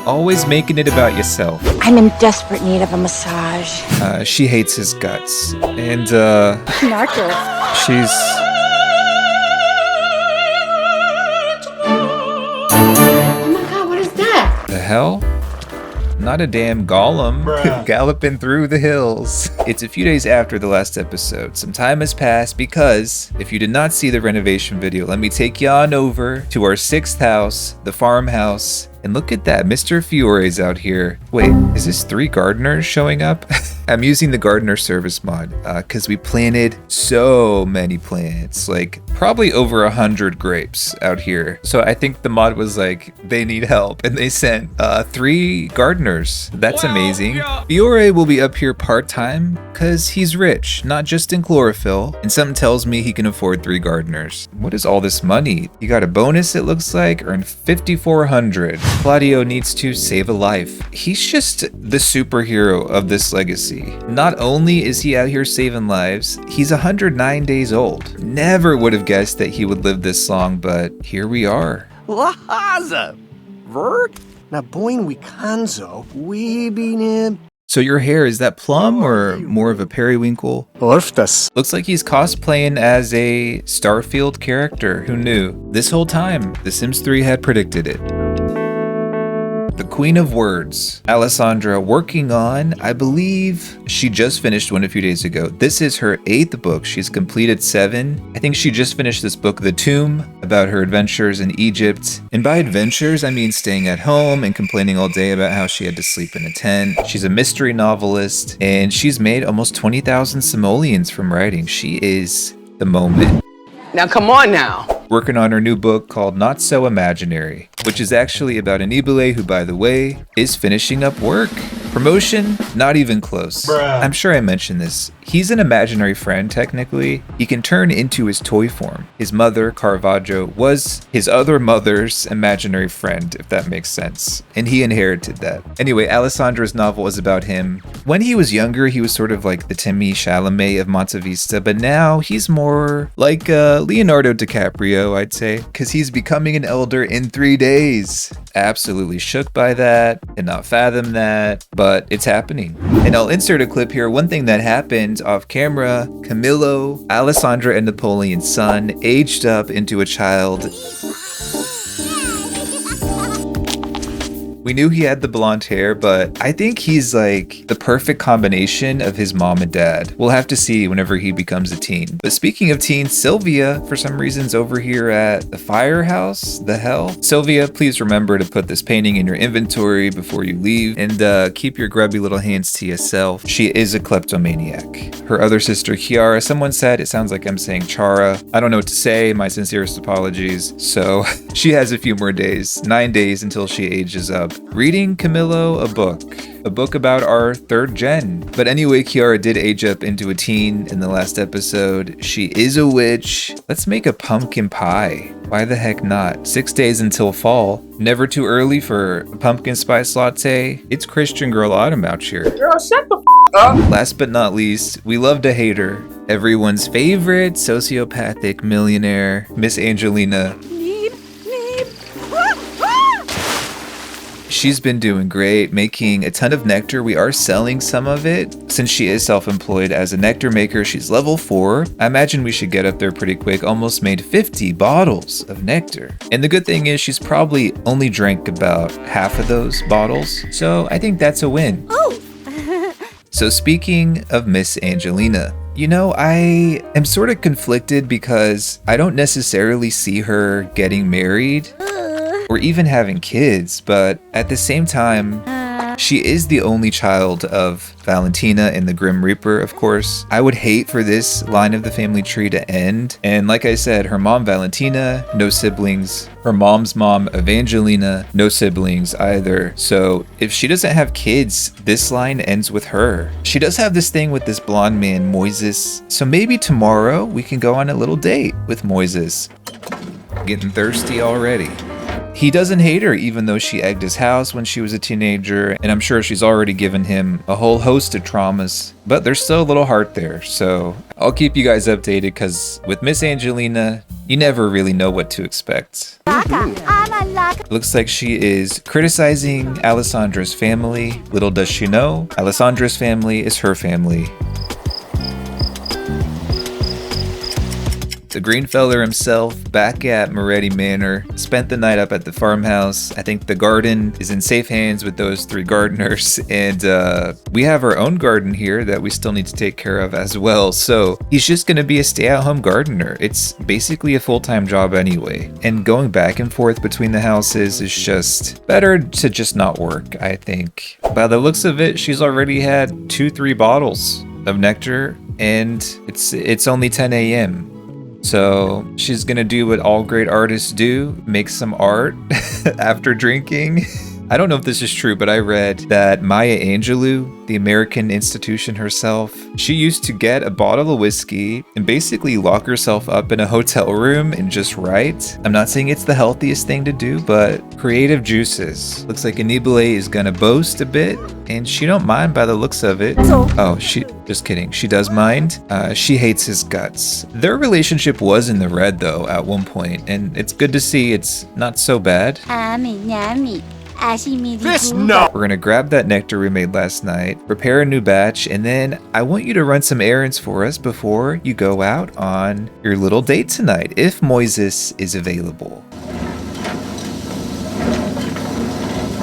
Always making it about yourself. I'm in desperate need of a massage. She hates his guts. And, Narco. she's... Oh my god, what is that? The hell? Not a damn golem galloping through the hills. It's a few days after the last episode. Some time has passed because if you did not see the renovation video, let me take you on over to our 6th house, the farmhouse. And look at that, Mr. Fiore's out here. Wait, is this 3 gardeners showing up? I'm using the gardener service mod because we planted so many plants, like probably over 100 grapes out here. So I think the mod was like, they need help, and they sent 3 gardeners. That's amazing. Fiore will be up here part-time because he's rich, not just in chlorophyll, and something tells me he can afford 3 gardeners. What is all this money? You got a bonus, it looks like, earned 5,400. Claudio needs to save a life. He's just the superhero of this legacy. Not only is he out here saving lives, he's 109 days old. Never would have guessed that he would live this long, but here we are. Lahaza! Verk? Na boin wikanzo, weebine. So your hair, is that plum or more of a periwinkle? Orftas. Looks like he's cosplaying as a Starfield character. Who knew? This whole time, The Sims 3 had predicted it. The Queen of Words, Alessandra, working on, I believe she just finished one a few days ago. This is her 8th book. She's completed 7. I think she just finished this book, The Tomb, about her adventures in Egypt. And by adventures, I mean staying at home and complaining all day about how she had to sleep in a tent. She's a mystery novelist, and she's made almost 20,000 simoleons from writing. She is the moment. Now come on now. Working on her new book called Not So Imaginary, which is actually about an Ibile who, by the way, is finishing up work. Promotion? Not even close. I'm sure I mentioned this. He's an imaginary friend, technically. He can turn into his toy form. His mother, Caravaggio, was his other mother's imaginary friend, if that makes sense. And he inherited that. Anyway, Alessandra's novel is about him. When he was younger, he was sort of like the Timmy Chalamet of Monte Vista, but now he's more like Leonardo DiCaprio, I'd say, because he's becoming an elder in 3 days. Absolutely shook by that, cannot fathom that, but it's happening. And I'll insert a clip here. One thing that happened off camera, Camillo, Alessandra and Napoleon's son, aged up into a child. We knew he had the blonde hair, but I think he's like the perfect combination of his mom and dad. We'll have to see whenever he becomes a teen. But speaking of teens, Sylvia, for some reason's over here at the firehouse. The hell? Sylvia, please remember to put this painting in your inventory before you leave, and keep your grubby little hands to yourself. She is a kleptomaniac. Her other sister, Chiara, someone said, it sounds like I'm saying Chara. I don't know what to say, my sincerest apologies. So she has a few more days, 9 days until she ages up. Reading Camillo a book about our 3rd gen. But anyway, Chiara did age up into a teen in the last episode. She is a witch. Let's make a pumpkin pie. Why the heck not? 6 days until fall. Never too early for a pumpkin spice latte. It's Christian Girl Autumn out here. Girl, shut the up. Last but not least, we love to hate her. Everyone's favorite sociopathic millionaire, Miss Angelina. She's been doing great, making a ton of nectar. We are selling some of it. Since she is self-employed as a nectar maker, she's level 4. I imagine we should get up there pretty quick. Almost made 50 bottles of nectar. And the good thing is she's probably only drank about half of those bottles. So I think that's a win. So speaking of Miss Angelina, you know, I am sort of conflicted because I don't necessarily see her getting married or even having kids, but at the same time, she is the only child of Valentina and the Grim Reaper, of course. I would hate for this line of the family tree to end. And like I said, her mom Valentina, no siblings. Her mom's mom Evangelina, no siblings either. So if she doesn't have kids, this line ends with her. She does have this thing with this blonde man, Moises. So maybe tomorrow we can go on a little date with Moises. Getting thirsty already. He doesn't hate her, even though she egged his house when she was a teenager, and I'm sure she's already given him a whole host of traumas, but there's still a little heart there, so I'll keep you guys updated, because with Miss Angelina, you never really know what to expect. Looks like she is criticizing Alessandra's family. Little does she know, Alessandra's family is her family. The Greenfeller himself, back at Moretti Manor, spent the night up at the farmhouse. I think the garden is in safe hands with those 3 gardeners, and we have our own garden here that we still need to take care of as well. So he's just gonna be a stay-at-home gardener. It's basically a full-time job anyway, and going back and forth between the houses is just better to just not work, I think. By the looks of it, she's already had 2-3 bottles of nectar, and it's only 10 a.m. So she's gonna do what all great artists do, make some art after drinking. I don't know if this is true, but I read that Maya Angelou, the American institution herself, she used to get a bottle of whiskey and basically lock herself up in a hotel room and just write. I'm not saying it's the healthiest thing to do, but creative juices. Looks like Anibale is gonna boast a bit, and she don't mind by the looks of it. Oh, just kidding. She does mind. She hates his guts. Their relationship was in the red though at one point, and it's good to see it's not so bad. This no! We're gonna grab that nectar we made last night, prepare a new batch, and then I want you to run some errands for us before you go out on your little date tonight, if Moises is available.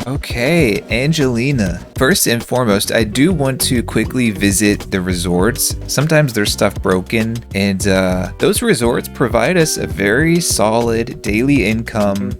Okay, Angelina. First and foremost, I do want to quickly visit the resorts. Sometimes there's stuff broken, and those resorts provide us a very solid daily income.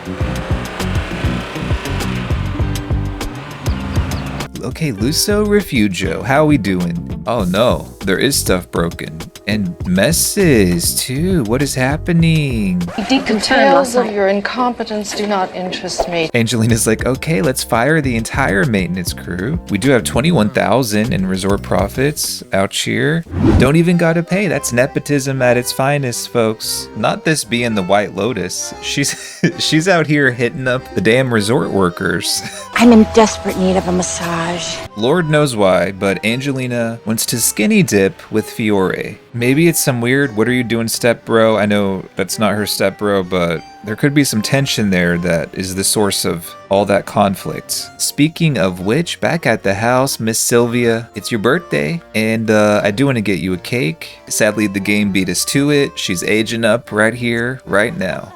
Okay, Luso Refugio, how we doing? Oh no, there is stuff broken. And messes too, what is happening? Details of your incompetence do not interest me. Angelina's like, okay, let's fire the entire maintenance crew. We do have 21,000 in resort profits. Ouch here. Don't even gotta pay, that's nepotism at its finest, folks. Not this being the White Lotus. She's out here hitting up the damn resort workers. I'm in desperate need of a massage. Lord knows why, but Angelina wants to skinny dip with Fiore. Maybe it's some weird, what are you doing step bro? I know that's not her step bro, but there could be some tension there that is the source of all that conflict. Speaking of which, back at the house, Miss Sylvia, it's your birthday, and I do want to get you a cake. Sadly, the game beat us to it. She's aging up right here, right now.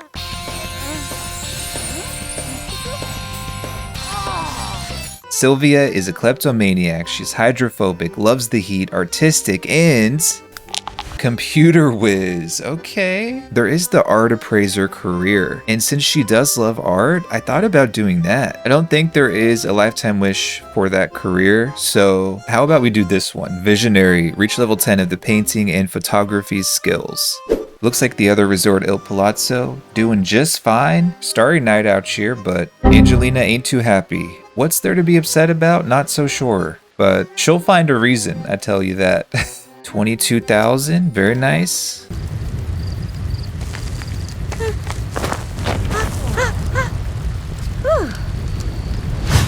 Sylvia is a kleptomaniac. She's hydrophobic, loves the heat, artistic, and computer whiz. Okay. There is the art appraiser career. And since she does love art, I thought about doing that. I don't think there is a lifetime wish for that career. So how about we do this one? Visionary, reach level 10 of the painting and photography skills. Looks like the other resort, Il Palazzo, doing just fine. Starry night out here, but Angelina ain't too happy. What's there to be upset about? Not so sure, but she'll find a reason, I tell you that. 22,000, very nice.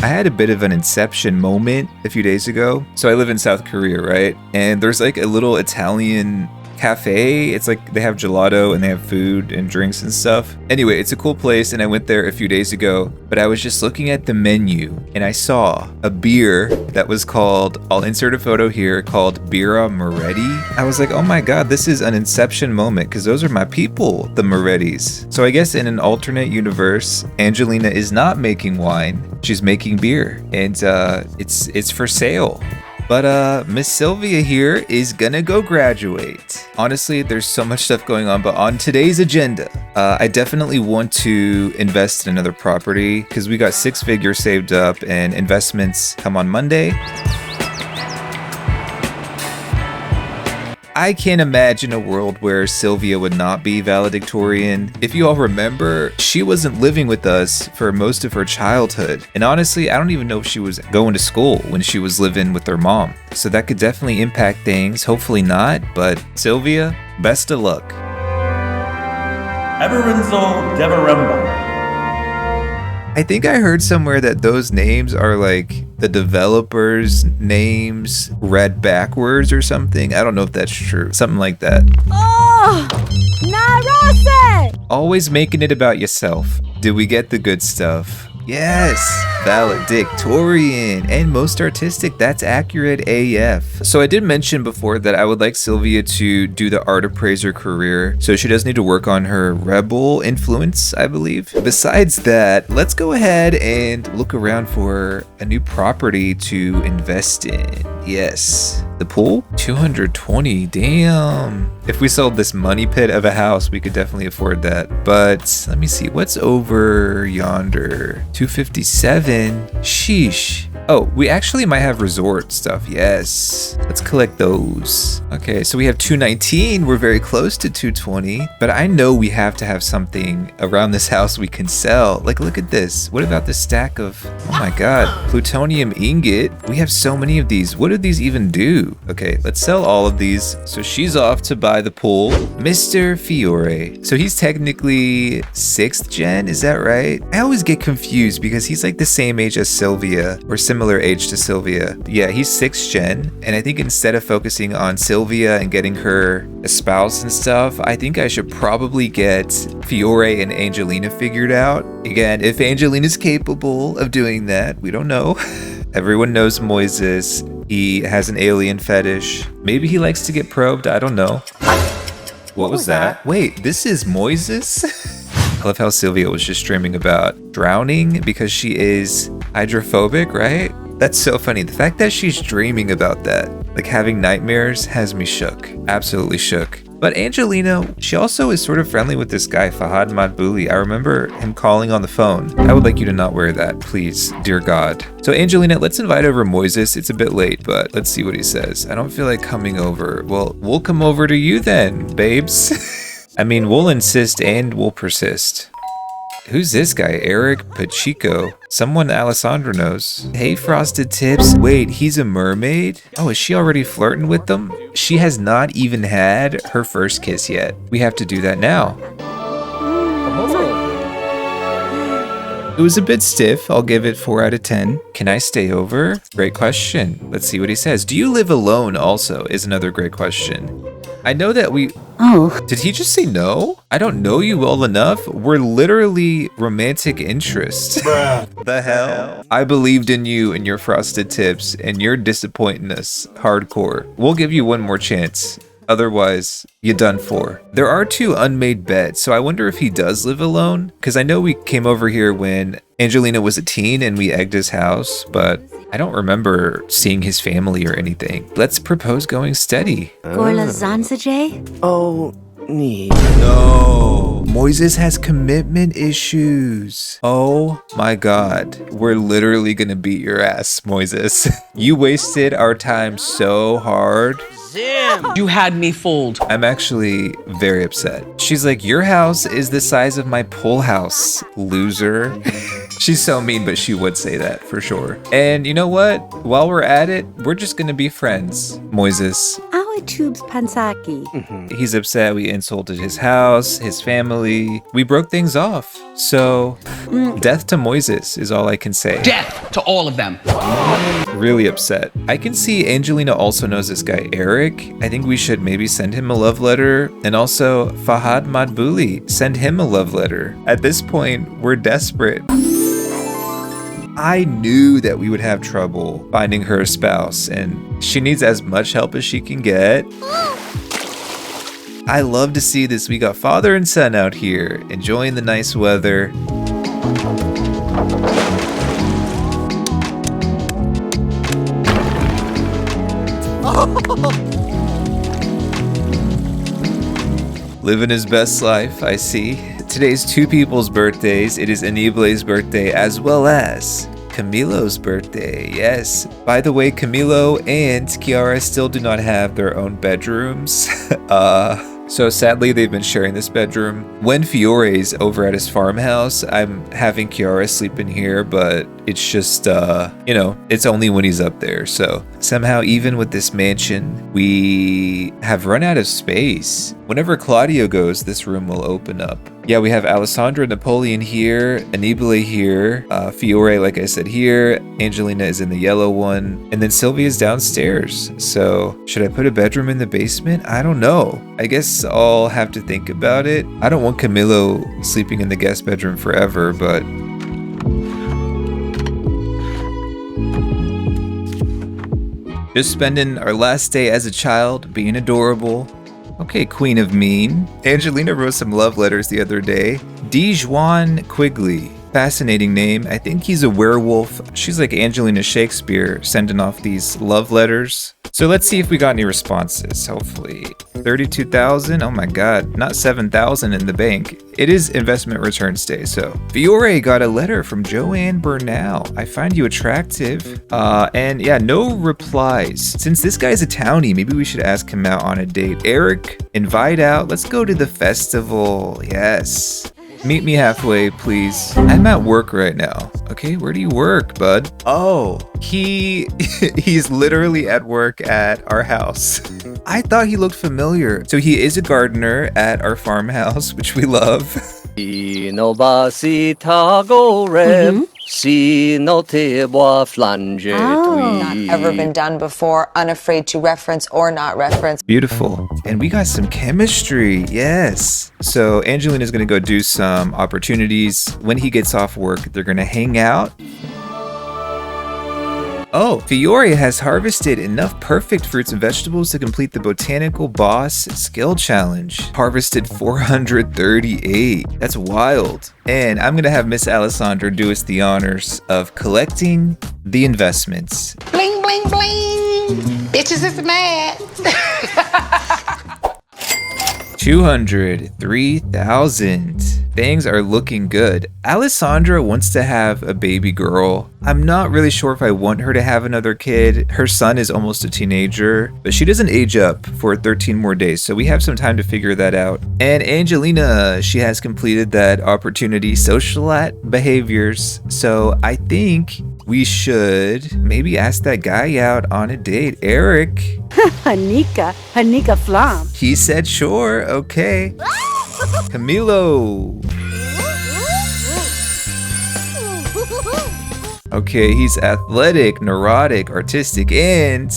I had a bit of an inception moment a few days ago. So I live in South Korea, right? And there's like a little Italian cafe. It's like they have gelato and they have food and drinks and stuff. Anyway, it's a cool place and I went there a few days ago, but I was just looking at the menu and I saw a beer that was called, I'll insert a photo here, called Birra Moretti. I was like, oh my God, this is an inception moment because those are my people, the Morettis. So I guess in an alternate universe, Angelina is not making wine, she's making beer, and it's for sale. But Miss Sylvia here is gonna go graduate. Honestly, there's so much stuff going on, but on today's agenda, I definitely want to invest in another property because we got 6 figures saved up and investments come on Monday. I can't imagine a world where Sylvia would not be valedictorian. If you all remember, she wasn't living with us for most of her childhood. And honestly, I don't even know if she was going to school when she was living with her mom. So that could definitely impact things. Hopefully not, but Sylvia, best of luck. Everenzo Deveremba. I think I heard somewhere that those names are like the developers' names read backwards or something. I don't know if that's true. Something like that. Oh, Narase! Always making it about yourself. Did we get the good stuff? Yes, valedictorian and most artistic. That's accurate AF. So I did mention before that I would like Sylvia to do the art appraiser career. So she does need to work on her rebel influence, I believe. Besides that, let's go ahead and look around for a new property to invest in. Yes. The pool? 220, damn. If we sold this money pit of a house, we could definitely afford that. But let me see, what's over yonder? 257, sheesh. Oh, we actually might have resort stuff, yes. Let's collect those. Okay, so we have 219, we're very close to 220, but I know we have to have something around this house we can sell. Like, look at this. What about this stack of, oh my God, plutonium ingot? We have so many of these. What do these even do? Okay, let's sell all of these. So she's off to buy the pool. Mr. Fiore. So he's technically 6th gen, is that right? I always get confused because he's like the same age as Sylvia, or similar age to Sylvia. Yeah, he's 6th gen, and I think instead of focusing on Sylvia and getting her a spouse and stuff, I think I should probably get Fiore and Angelina figured out. Again, if Angelina's capable of doing that, we don't know. Everyone knows Moises. He has an alien fetish. Maybe he likes to get probed, I don't know. What was that? Wait, this is Moises? I love how Sylvia was just dreaming about drowning because she is hydrophobic, right? That's so funny. The fact that she's dreaming about that, like having nightmares, has me shook. Absolutely shook. But Angelina, she also is sort of friendly with this guy, Fahad Madbouli. I remember him calling on the phone. I would like you to not wear that, please, dear God. So Angelina, let's invite over Moises. It's a bit late, but let's see what he says. I don't feel like coming over. Well, we'll come over to you then, babes. I mean, we'll insist and we'll persist. Who's this guy? Eric Pacheco. Someone Alessandro knows. Hey, Frosted Tips. Wait, he's a mermaid? Oh, is she already flirting with them? She has not even had her first kiss yet. We have to do that now. It was a bit stiff. I'll give it 4 out of 10. Can I stay over? Great question. Let's see what he says. Do you live alone also is another great question. I know that we... Oh. Did he just say no? I don't know you well enough. We're literally romantic interest. The hell? I believed in you and your Frosted Tips, and you're disappointing us hardcore. We'll give you one more chance. Otherwise, you're done for. There are 2 unmade beds, so I wonder if he does live alone. Because I know we came over here when Angelina was a teen and we egged his house, but I don't remember seeing his family or anything. Let's propose going steady. Gorla Zanzaje? Oh, nee. No. Moises has commitment issues. Oh my God. We're literally gonna beat your ass, Moises. You wasted our time so hard. You had me fooled. I'm actually very upset. She's like, your house is the size of my pool house, loser. She's so mean, but she would say that for sure. And you know what? While we're at it, we're just gonna be friends. Moises. Awe tubes pansaki. He's upset we insulted his house, his family. We broke things off. So, death to Moises is all I can say. Death to all of them. Really upset. I can see Angelina also knows this guy, Eric. I think we should maybe send him a love letter. And also, Fahad Madbouli, send him a love letter. At this point, we're desperate. I knew that we would have trouble finding her a spouse, and she needs as much help as she can get. I love to see this. We got father and son out here, enjoying the nice weather. Living his best life, I see. Today's 2 people's birthdays. It is Anible's birthday as well as Camilo's birthday. Yes. By the way, Camilo and Kiara still do not have their own bedrooms. So sadly, they've been sharing this bedroom. When Fiore's over at his farmhouse, I'm having Kiara sleep in here, but It's just, you know, it's only when he's up there. So somehow, even with this mansion, we have run out of space. Whenever Claudio goes, this room will open up. Yeah, we have Alessandra Napoleon here, Anibale here, Fiore, like I said, here. Angelina is in the yellow one, and then Sylvia's downstairs. So should I put a bedroom in the basement? I don't know. I guess I'll have to think about it. I don't want Camilo sleeping in the guest bedroom forever, but just spending our last day as a child, being adorable. Okay, Queen of Mean. Angelina wrote some love letters the other day. Dijuan Quigley. Fascinating name. I think he's a werewolf. She's like Angelina Shakespeare, sending off these love letters. So let's see if we got any responses, hopefully. 32,000, oh my god, not 7,000 in the bank. It is investment returns day, so. Fiore got a letter from Joanne Bernal. I find you attractive. And yeah, no replies. Since this guy's a townie, maybe we should ask him out on a date. Eric, invite out. Let's go to the festival. Yes. Meet me halfway, please. I'm at work right now. Okay, where do you work, bud? Oh, he's literally at work at our house. I thought he looked familiar. So he is a gardener at our farmhouse, which we love. Not ever been done before, unafraid to reference or not reference. Beautiful. And we got some chemistry. Yes. So Angelina's going to go do some opportunities. When he gets off work, they're going to hang out. Oh, Fiore has harvested enough perfect fruits and vegetables to complete the Botanical Boss Skill Challenge. Harvested 438. That's wild. And I'm gonna have Miss Alessandra do us the honors of collecting the investments. Bling, bling, bling. Bitches is mad. 203,000. Things are looking good. Alessandra wants to have a baby girl. I'm not really sure if I want her to have another kid. Her son is almost a teenager, but she doesn't age up for 13 more days, so we have some time to figure that out. And Angelina, she has completed that opportunity socialite behaviors, so I think we should maybe ask that guy out on a date. Eric. Hanika Flam. He said sure, okay. Camilo. Okay, he's athletic, neurotic, artistic, and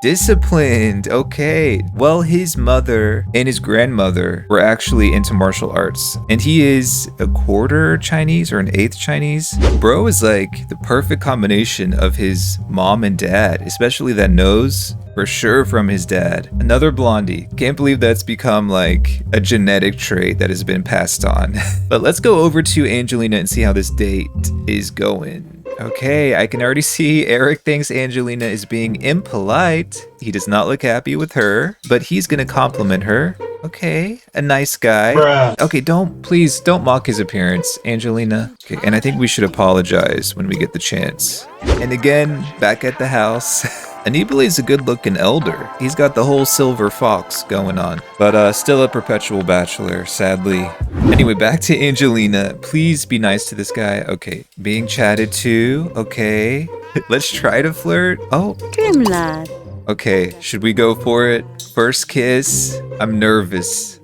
disciplined. Okay. Well, his mother and his grandmother were actually into martial arts, and he is a quarter Chinese or an eighth Chinese. Bro is like the perfect combination of his mom and dad, especially that nose. For sure from his dad. Another blondie. Can't believe that's become like a genetic trait that has been passed on. But let's go over to Angelina and see how this date is going. Okay, I can already see Eric thinks Angelina is being impolite. He does not look happy with her, but he's gonna compliment her. Okay, a nice guy. Bruh. Okay, please don't mock his appearance, Angelina. Okay, and I think we should apologize when we get the chance. And again, back at the house. Anibale is a good-looking elder. He's got the whole silver fox going on, but still a perpetual bachelor, sadly. Anyway, back to Angelina. Please be nice to this guy. Okay, being chatted to. Okay, let's try to flirt. Oh, Grimlad. okay, should we go for it? First kiss. I'm nervous.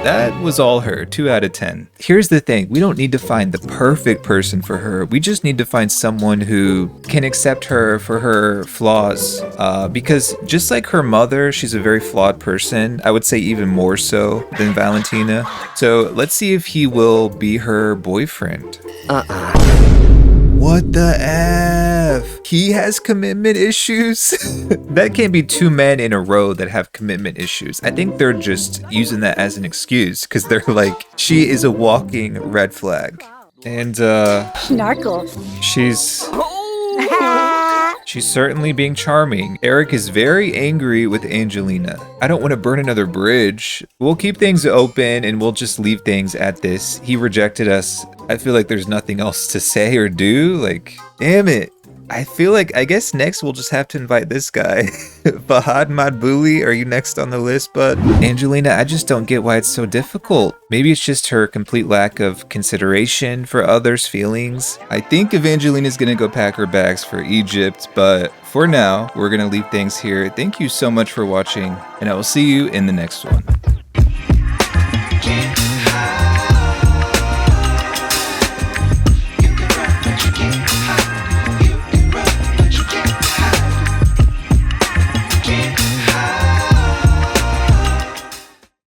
That was all her, 2 out of 10. Here's the thing, we don't need to find the perfect person for her. We just need to find someone who can accept her for her flaws. Because just like her mother, she's a very flawed person. I would say even more so than Valentina. So let's see if he will be her boyfriend. What the F? He has commitment issues? That can't be 2 men in a row that have commitment issues. I think they're just using that as an excuse because they're like, she is a walking red flag. And Snarkle. she's certainly being charming. Eric is very angry with Angelina. I don't want to burn another bridge. We'll keep things open and we'll just leave things at this. He rejected us. I feel like there's nothing else to say or do. Like, damn it. I feel like, I guess next we'll just have to invite this guy. Fahad Madbouli, are you next on the list, bud? Angelina, I just don't get why it's so difficult. Maybe it's just her complete lack of consideration for others' feelings. I think Evangelina's gonna go pack her bags for Egypt, but for now, we're gonna leave things here. Thank you so much for watching, and I will see you in the next one.